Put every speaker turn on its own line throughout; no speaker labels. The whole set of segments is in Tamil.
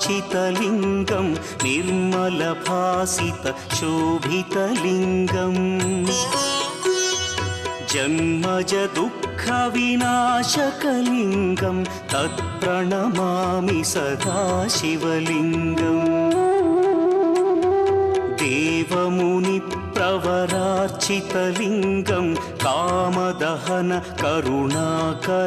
निर्मलभासितलिङ्गं निर्मलभासितशोभितलिङ्गम् जन्मज दुःखविनाशकलिङ्गं तत्प्रणमामि सदा शिवलिङ्गम् देवमुनिप्रवरार्चितलिङ्गं कामदहन करुणाकरलिङ्गम्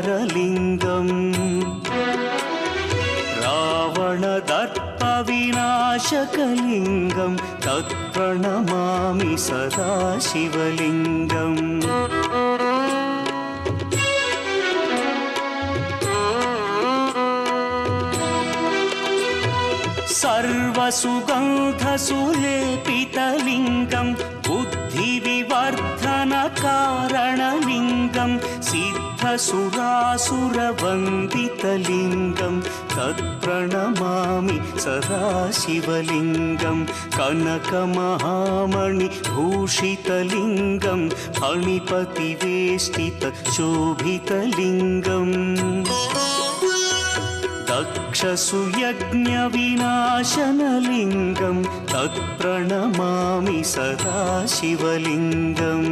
रावणदर्पविनाशकलिङ्गं तत्प्रणमामि सदा शिवलिङ्गम् सर्वसुगन्धसुलेपितलिङ्गं बुद्धिविवर्धनकारणलिङ्गं सिद्धसुरासुरवन्दितलिङ्गं तत्प्रणमामि सदा शिवलिङ्गं कनकमहामणिभूषितलिङ्गं फणिपतिवेष्टितशोभितलिङ्गम् दक्षसुयज्ञविनाशनलिङ्गं तत्प्रणमामि सदा शिवलिङ्गम्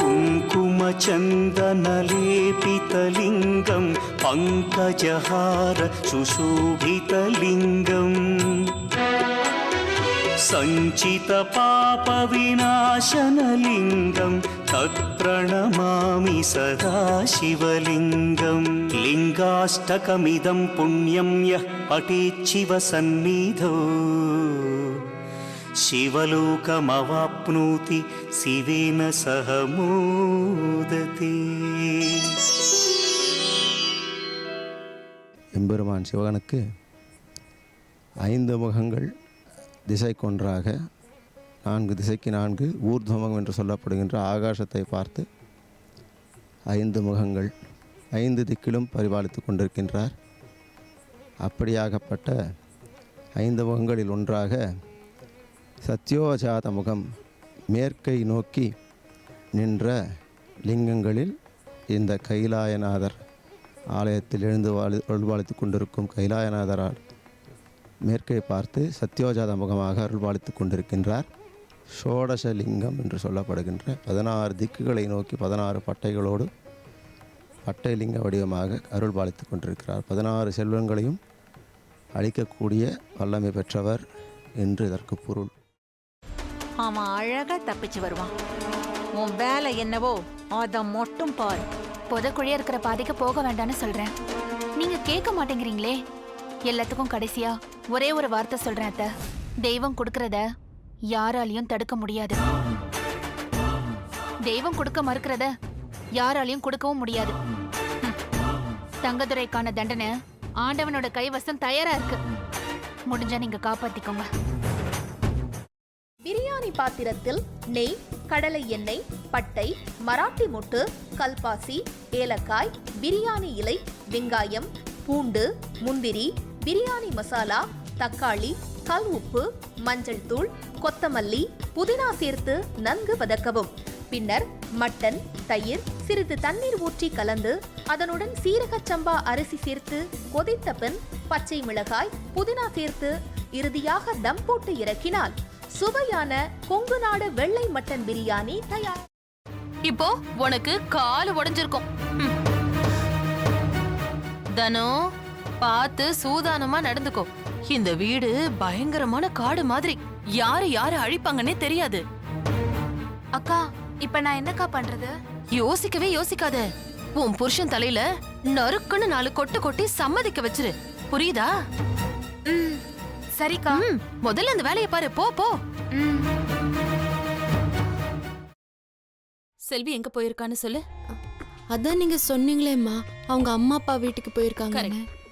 कुङ्कुमचन्दनलेपितलिङ्गं पङ्कजहार सुशोभितलिङ्गम् सञ्चितपापविनाशनलिङ्गं तत्प्रणमामि सदा शिवलिङ्गं लिङ्गाष्टकमिदं पुण्यं यः पठेच्छिवसन्निधौ शिवलोकमवाप्नोति शिवेन सह मोदते.
எம்பெருமான் சிவகனுக்கு 5 முகங்கள் திசைக்கொன்றாக 4 திசைக்கு 4 ஊர்துவமுகம் என்று சொல்லப்படுகின்ற ஆகாசத்தை பார்த்து 5 முகங்கள் 5 திக்கிலும் பரிபாலித்து கொண்டிருக்கின்றார். அப்படியாகப்பட்ட 5 முகங்களில் ஒன்றாக சத்யோஜாத முகம் மேற்கை நோக்கி நின்ற லிங்கங்களில் இந்த கைலாயநாதர் ஆலயத்தில் எழுந்து அருள்பாலித்து கொண்டிருக்கும் கைலாயநாதரால் மேற்கை பார்த்து சத்யோஜாத முகமாக அருள்பாலித்து கொண்டிருக்கின்றார். ஷோடசலிங்கம் என்று சொல்லப்படுகின்ற 16 திக்குகளை நோக்கி 16 பட்டைகளோடு பட்டை லிங்க வடிவமாக அருள்பாலித்து கொண்டிருக்கிறார். 16 செல்வங்களையும் அளிக்கக்கூடிய வல்லமை பெற்றவர் என்று இதற்கு பொருள்.
அவன் அழகா தப்பிச்சு வருவான். உன் வேலை என்னவோ அதை மட்டும் பாரு.
புதக்குழியா இருக்கிற பாதைக்கு போக வேண்டாம்னு சொல்றேன், நீங்க கேட்க மாட்டேங்கிறீங்களே. எல்லாத்துக்கும் கடைசியா ஒரே ஒரு வார்த்தை சொல்றேன் அத்தை, தெய்வம் கொடுக்கறத யாராலையும் தடுக்க முடியாது. தெய்வம் கொடுக்க மறுக்கிறத யாராலையும் கொடுக்கவும் முடியாது. தங்கதுரைக்கான தண்டனை ஆண்டவனோட கைவசம் தயாரா இருக்கு. முடிஞ்சா நீங்க காப்பாத்திக்கோங்க.
பிரியாணி பாத்திரத்தில் நெய், கடலை எண்ணெய், பட்டை, மராட்டி மொட்டு, கல்பாசி, ஏலக்காய், பிரியாணி இலை, வெங்காயம், பூண்டு, முந்திரி, பிரியாணி மசாலா, தக்காளி, கல் உப்பு, மஞ்சள் தூள், கொத்தமல்லி, புதினா சேர்த்து நன்கு வதக்கவும். பின்னர் மட்டன், தயிர், சிறிது தண்ணீர் ஊற்றி கலந்து அதனுடன் சீரக சம்பா அரிசி சேர்த்து கொதித்த பின் பச்சை மிளகாய், புதினா சேர்த்து இறுதியாக தம் போட்டு இறக்கினால் சுவையான கொங்கு நாடு வெள்ளை மட்டன் பிரியாணி தயார்.
இப்போ உனக்கு கால் உடைஞ்சிருக்கும். தனோ பார்த்து சூதானமா நடந்துக்கோ. இந்த வீடு பயங்கரமான காடு மாதிரி, யாரு அழிப்பாங்கன்னே தெரியாது.
அக்கா, இப்ப நான் என்னக்கா பண்றது?
யோசிக்கவே யோசிக்காத. உன் புருஷன் தலையில நறுக்குன்னு 4 கொட்டு கொட்டி சம்மதிக்க வச்சிரு. புரியுதா?
சரிக்கா.
முதல்ல அந்த வேலையை பாரு. போ போ. செல்வி எங்க போயிருக்கான்னு சொல்லு.
அதான் நீங்க சொன்னீங்களேம்மா, அவங்க அம்மா அப்பா வீட்டுக்கு போயிருக்காங்க.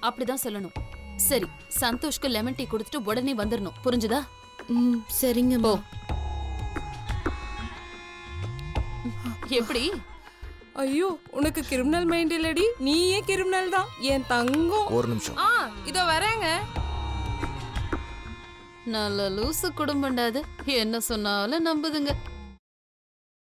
அப்படிதான் சொல்லணும். சரி, சந்தோஷ்க்கு லெமன் டீ கொடுத்துட்டு உடனே வந்துடணும். புரிஞ்சுதா?
சரிங்க.
போ. எப்படி?
ஐயோ, உனக்கு கிரிமினல் மைண்ட் இல்லடி, நீயே கிரிமினல் தான் என் தங்கம்.
ஒரு நிமிஷம்.
இதோ வரேங்க.
நல்ல லூசு குடும்பம்டாது, என்ன சொன்னாலும் நம்புதுங்க.